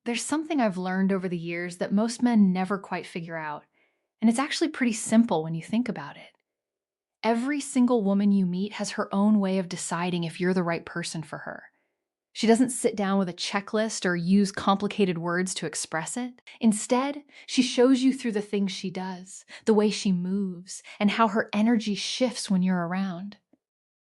There's something I've learned over the years that most men never quite figure out, and it's actually pretty simple when you think about it. Every single woman you meet has her own way of deciding if you're the right person for her. She doesn't sit down with a checklist or use complicated words to express it. Instead, she shows you through the things she does, the way she moves, and how her energy shifts when you're around.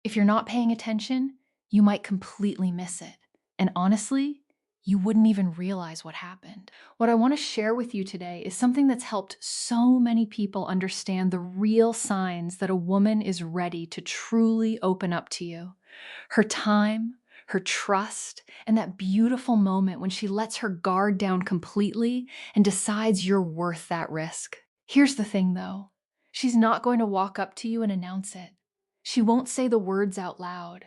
If you're not paying attention, you might completely miss it. And honestly, you wouldn't even realize what happened. What I want to share with you today is something that's helped so many people understand the real signs that a woman is ready to truly open up to you. Her time, her trust, and that beautiful moment when she lets her guard down completely and decides you're worth that risk. Here's the thing though, she's not going to walk up to you and announce it. She won't say the words out loud.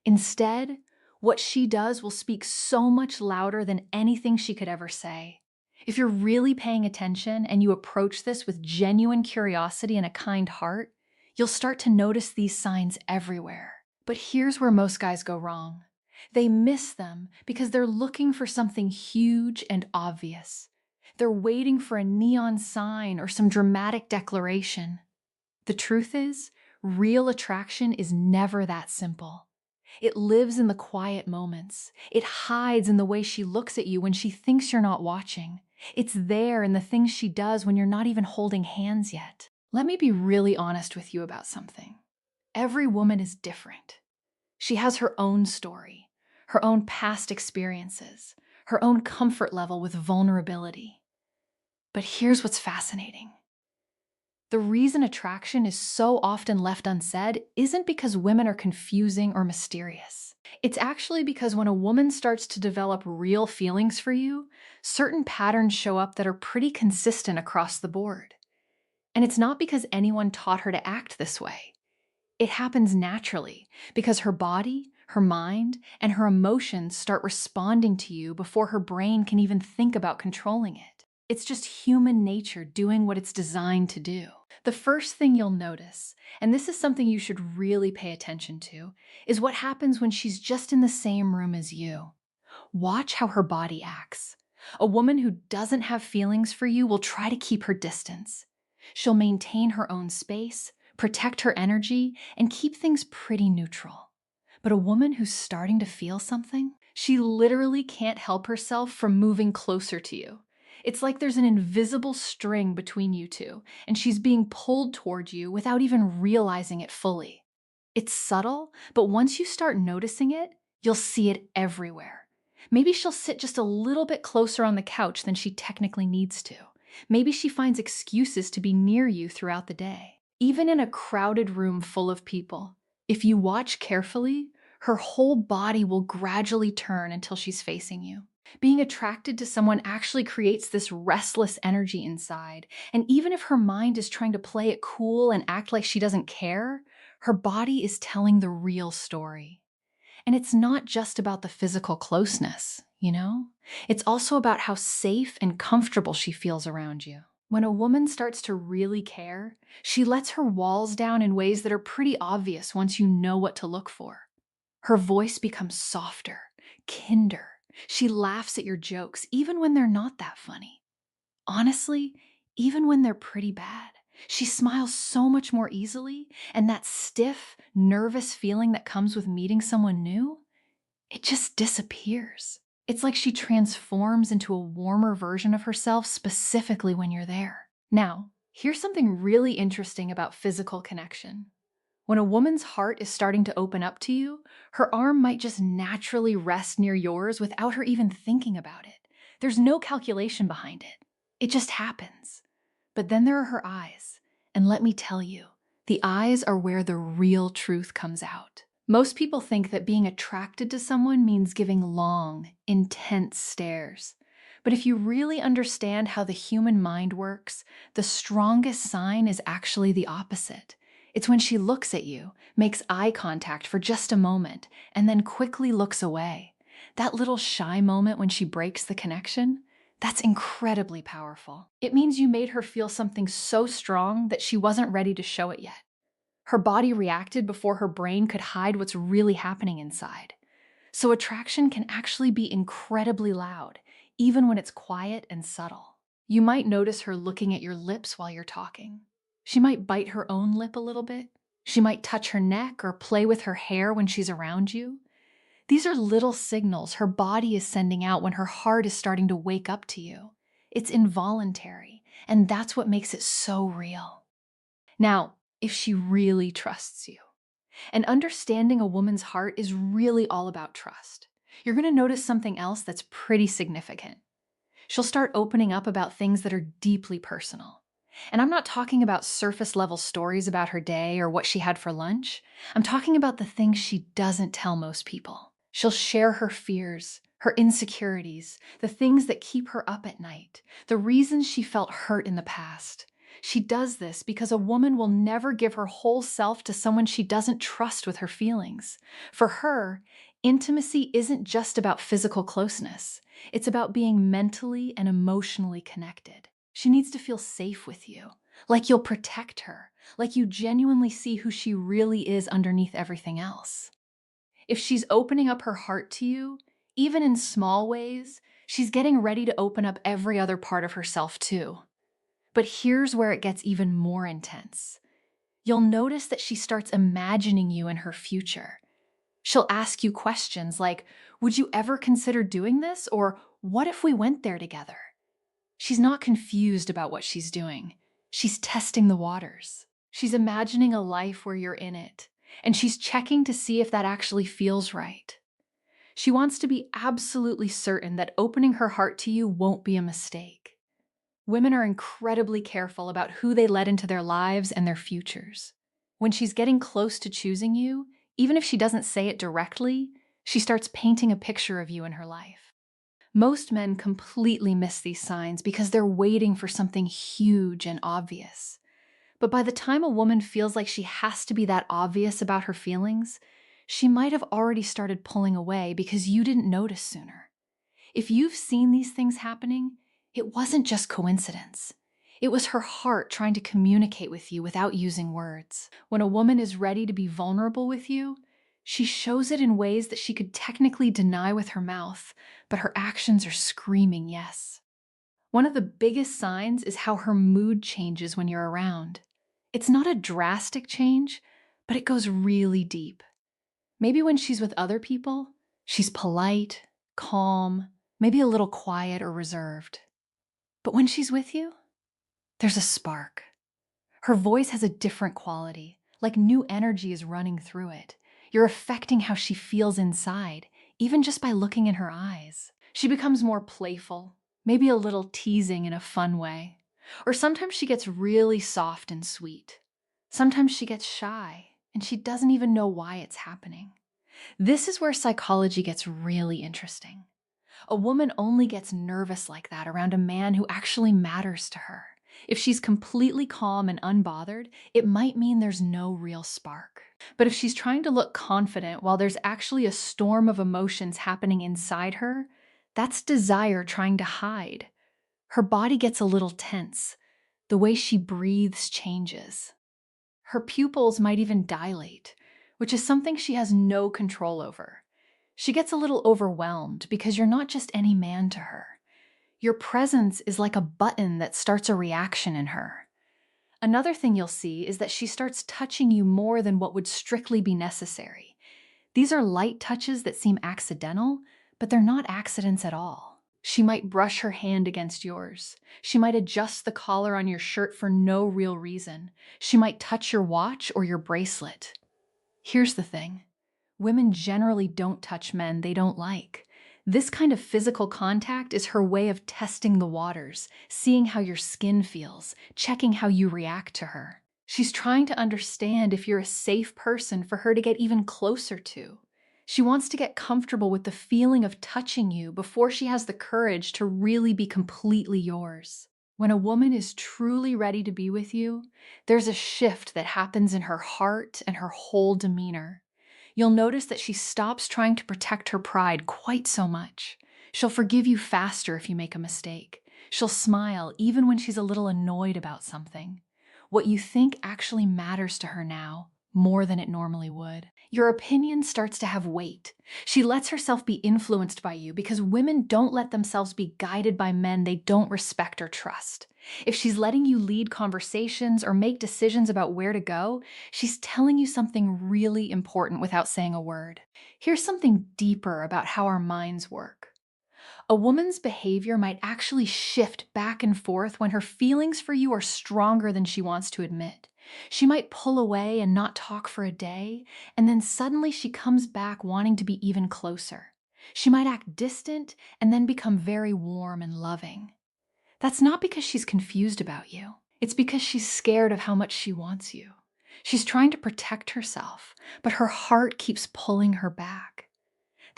Instead, what she does will speak so much louder than anything she could ever say. If you're really paying attention and you approach this with genuine curiosity and a kind heart, you'll start to notice these signs everywhere. But here's where most guys go wrong. They miss them because they're looking for something huge and obvious. They're waiting for a neon sign or some dramatic declaration. The truth is, real attraction is never that simple. It lives in the quiet moments. It hides in the way she looks at you when she thinks you're not watching. It's there in the things she does when you're not even holding hands yet. Let me be really honest with you about something. Every woman is different. She has her own story, her own past experiences, her own comfort level with vulnerability. But here's what's fascinating. The reason attraction is so often left unsaid isn't because women are confusing or mysterious. It's actually because when a woman starts to develop real feelings for you, certain patterns show up that are pretty consistent across the board. And it's not because anyone taught her to act this way. It happens naturally because her body, her mind, and her emotions start responding to you before her brain can even think about controlling it. It's just human nature doing what it's designed to do. The first thing you'll notice, and this is something you should really pay attention to, is what happens when she's just in the same room as you. Watch how her body acts. A woman who doesn't have feelings for you will try to keep her distance. She'll maintain her own space, protect her energy, and keep things pretty neutral. But a woman who's starting to feel something, she literally can't help herself from moving closer to you. It's like there's an invisible string between you two, and she's being pulled toward you without even realizing it fully. It's subtle, but once you start noticing it, you'll see it everywhere. Maybe she'll sit just a little bit closer on the couch than she technically needs to. Maybe she finds excuses to be near you throughout the day. Even in a crowded room full of people, if you watch carefully, her whole body will gradually turn until she's facing you. Being attracted to someone actually creates this restless energy inside, and even if her mind is trying to play it cool and act like she doesn't care, her body is telling the real story. And it's not just about the physical closeness, It's also about how safe and comfortable she feels around you. When a woman starts to really care, she lets her walls down in ways that are pretty obvious once you know what to look for. Her voice becomes softer, kinder. She laughs at your jokes, even when they're not that funny. Honestly, even when they're pretty bad. She smiles so much more easily, and that stiff, nervous feeling that comes with meeting someone new, it just disappears. It's like she transforms into a warmer version of herself specifically when you're there. Now, here's something really interesting about physical connection. When a woman's heart is starting to open up to you, her arm might just naturally rest near yours without her even thinking about it. There's no calculation behind it. It just happens. But then there are her eyes. And let me tell you, the eyes are where the real truth comes out. Most people think that being attracted to someone means giving long, intense stares. But if you really understand how the human mind works, the strongest sign is actually the opposite. It's when she looks at you, makes eye contact for just a moment, and then quickly looks away. That little shy moment when she breaks the connection, that's incredibly powerful. It means you made her feel something so strong that she wasn't ready to show it yet. Her body reacted before her brain could hide what's really happening inside. So attraction can actually be incredibly loud, even when it's quiet and subtle. You might notice her looking at your lips while you're talking. She might bite her own lip a little bit. She might touch her neck or play with her hair when she's around you. These are little signals her body is sending out when her heart is starting to wake up to you. It's involuntary, and that's what makes it so real. Now, if she really trusts you, and understanding a woman's heart is really all about trust, you're going to notice something else that's pretty significant. She'll start opening up about things that are deeply personal. And I'm not talking about surface level stories about her day or what she had for lunch. I'm talking about the things she doesn't tell most people. She'll share her fears, her insecurities, the things that keep her up at night, the reasons she felt hurt in the past. She does this because a woman will never give her whole self to someone she doesn't trust with her feelings. For her, intimacy isn't just about physical closeness. It's about being mentally and emotionally connected. She needs to feel safe with you, like you'll protect her, like you genuinely see who she really is underneath everything else. If she's opening up her heart to you, even in small ways, she's getting ready to open up every other part of herself too. But here's where it gets even more intense. You'll notice that she starts imagining you in her future. She'll ask you questions like, would you ever consider doing this? Or what if we went there together? She's not confused about what she's doing. She's testing the waters. She's imagining a life where you're in it, and she's checking to see if that actually feels right. She wants to be absolutely certain that opening her heart to you won't be a mistake. Women are incredibly careful about who they let into their lives and their futures. When she's getting close to choosing you, even if she doesn't say it directly, she starts painting a picture of you in her life. Most men completely miss these signs because they're waiting for something huge and obvious. But by the time a woman feels like she has to be that obvious about her feelings, she might have already started pulling away because you didn't notice sooner. If you've seen these things happening, it wasn't just coincidence. It was her heart trying to communicate with you without using words. When a woman is ready to be vulnerable with you, she shows it in ways that she could technically deny with her mouth, but her actions are screaming yes. One of the biggest signs is how her mood changes when you're around. It's not a drastic change, but it goes really deep. Maybe when she's with other people, she's polite, calm, maybe a little quiet or reserved. But when she's with you, there's a spark. Her voice has a different quality, like new energy is running through it. You're affecting how she feels inside, even just by looking in her eyes. She becomes more playful, maybe a little teasing in a fun way. Or sometimes she gets really soft and sweet. Sometimes she gets shy, and she doesn't even know why it's happening. This is where psychology gets really interesting. A woman only gets nervous like that around a man who actually matters to her. If she's completely calm and unbothered, it might mean there's no real spark. But if she's trying to look confident while there's actually a storm of emotions happening inside her, that's desire trying to hide. Her body gets a little tense. The way she breathes changes. Her pupils might even dilate, which is something she has no control over. She gets a little overwhelmed because you're not just any man to her. Your presence is like a button that starts a reaction in her. Another thing you'll see is that she starts touching you more than what would strictly be necessary. These are light touches that seem accidental, but they're not accidents at all. She might brush her hand against yours. She might adjust the collar on your shirt for no real reason. She might touch your watch or your bracelet. Here's the thing. Women generally don't touch men they don't like. This kind of physical contact is her way of testing the waters, seeing how your skin feels, checking how you react to her. She's trying to understand if you're a safe person for her to get even closer to. She wants to get comfortable with the feeling of touching you before she has the courage to really be completely yours. When a woman is truly ready to be with you, there's a shift that happens in her heart and her whole demeanor. You'll notice that she stops trying to protect her pride quite so much. She'll forgive you faster if you make a mistake. She'll smile even when she's a little annoyed about something. What you think actually matters to her now more than it normally would. Your opinion starts to have weight. She lets herself be influenced by you because women don't let themselves be guided by men they don't respect or trust. If she's letting you lead conversations or make decisions about where to go, she's telling you something really important without saying a word. Here's something deeper about how our minds work. A woman's behavior might actually shift back and forth when her feelings for you are stronger than she wants to admit. She might pull away and not talk for a day, and then suddenly she comes back wanting to be even closer. She might act distant and then become very warm and loving. That's not because she's confused about you. It's because she's scared of how much she wants you. She's trying to protect herself, but her heart keeps pulling her back.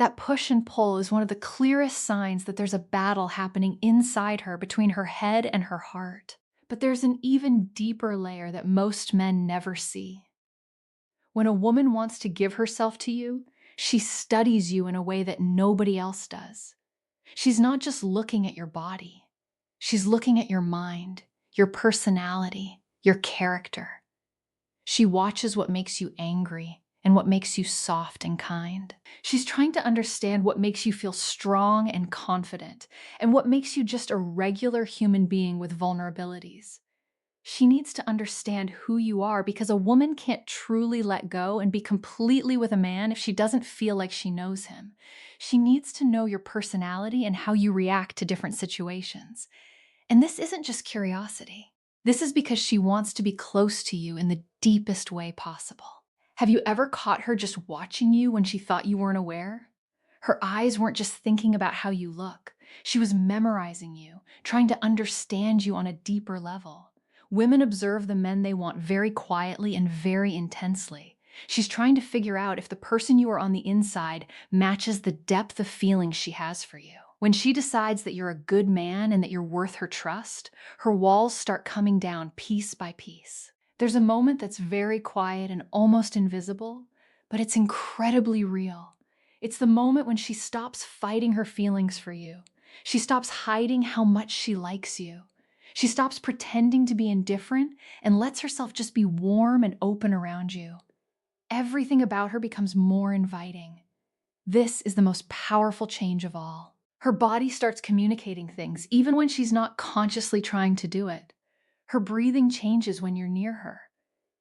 That push and pull is one of the clearest signs that there's a battle happening inside her between her head and her heart. But there's an even deeper layer that most men never see. When a woman wants to give herself to you, she studies you in a way that nobody else does. She's not just looking at your body. She's looking at your mind, your personality, your character. She watches what makes you angry and what makes you soft and kind. She's trying to understand what makes you feel strong and confident, and what makes you just a regular human being with vulnerabilities. She needs to understand who you are because a woman can't truly let go and be completely with a man if she doesn't feel like she knows him. She needs to know your personality and how you react to different situations. And this isn't just curiosity. This is because she wants to be close to you in the deepest way possible. Have you ever caught her just watching you when she thought you weren't aware? Her eyes weren't just thinking about how you look. She was memorizing you, trying to understand you on a deeper level. Women observe the men they want very quietly and very intensely. She's trying to figure out if the person you are on the inside matches the depth of feelings she has for you. When she decides that you're a good man and that you're worth her trust, her walls start coming down piece by piece. There's a moment that's very quiet and almost invisible, but it's incredibly real. It's the moment when she stops fighting her feelings for you. She stops hiding how much she likes you. She stops pretending to be indifferent and lets herself just be warm and open around you. Everything about her becomes more inviting. This is the most powerful change of all. Her body starts communicating things, even when she's not consciously trying to do it. Her breathing changes when you're near her.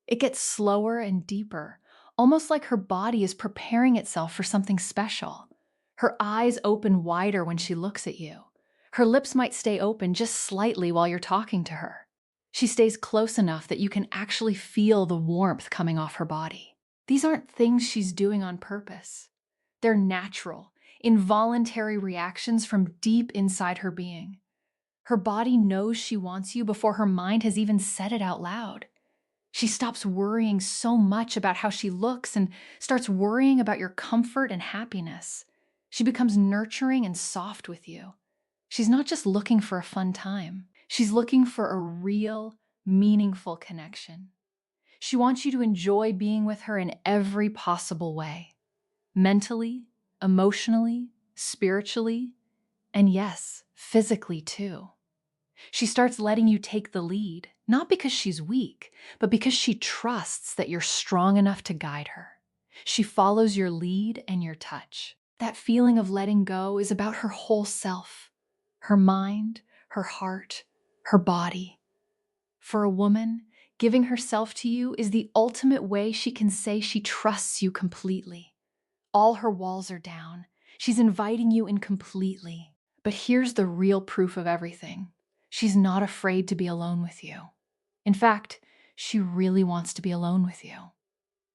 It gets slower and deeper, almost like her body is preparing itself for something special. Her eyes open wider when she looks at you. Her lips might stay open just slightly while you're talking to her. She stays close enough that you can actually feel the warmth coming off her body. These aren't things she's doing on purpose. They're natural, involuntary reactions from deep inside her being. Her body knows she wants you before her mind has even said it out loud. She stops worrying so much about how she looks and starts worrying about your comfort and happiness. She becomes nurturing and soft with you. She's not just looking for a fun time. She's looking for a real, meaningful connection. She wants you to enjoy being with her in every possible way. Mentally, emotionally, spiritually, and yes, physically too. She starts letting you take the lead, not because she's weak, but because she trusts that you're strong enough to guide her. She follows your lead and your touch. That feeling of letting go is about her whole self, her mind, her heart, her body. For a woman, giving herself to you is the ultimate way she can say she trusts you completely. All her walls are down. She's inviting you in completely. But here's the real proof of everything. She's not afraid to be alone with you. In fact, she really wants to be alone with you.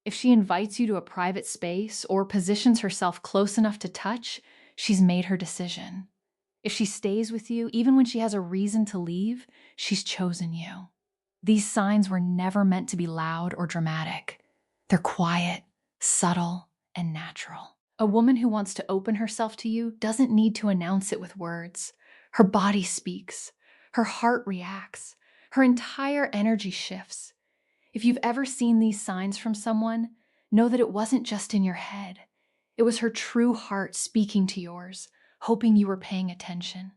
If she invites you to a private space or positions herself close enough to touch, she's made her decision. If she stays with you, even when she has a reason to leave, she's chosen you. These signs were never meant to be loud or dramatic. They're quiet, subtle, and natural. A woman who wants to open herself to you doesn't need to announce it with words. Her body speaks. Her heart reacts. Her entire energy shifts. If you've ever seen these signs from someone, know that it wasn't just in your head. It was her true heart speaking to yours, hoping you were paying attention.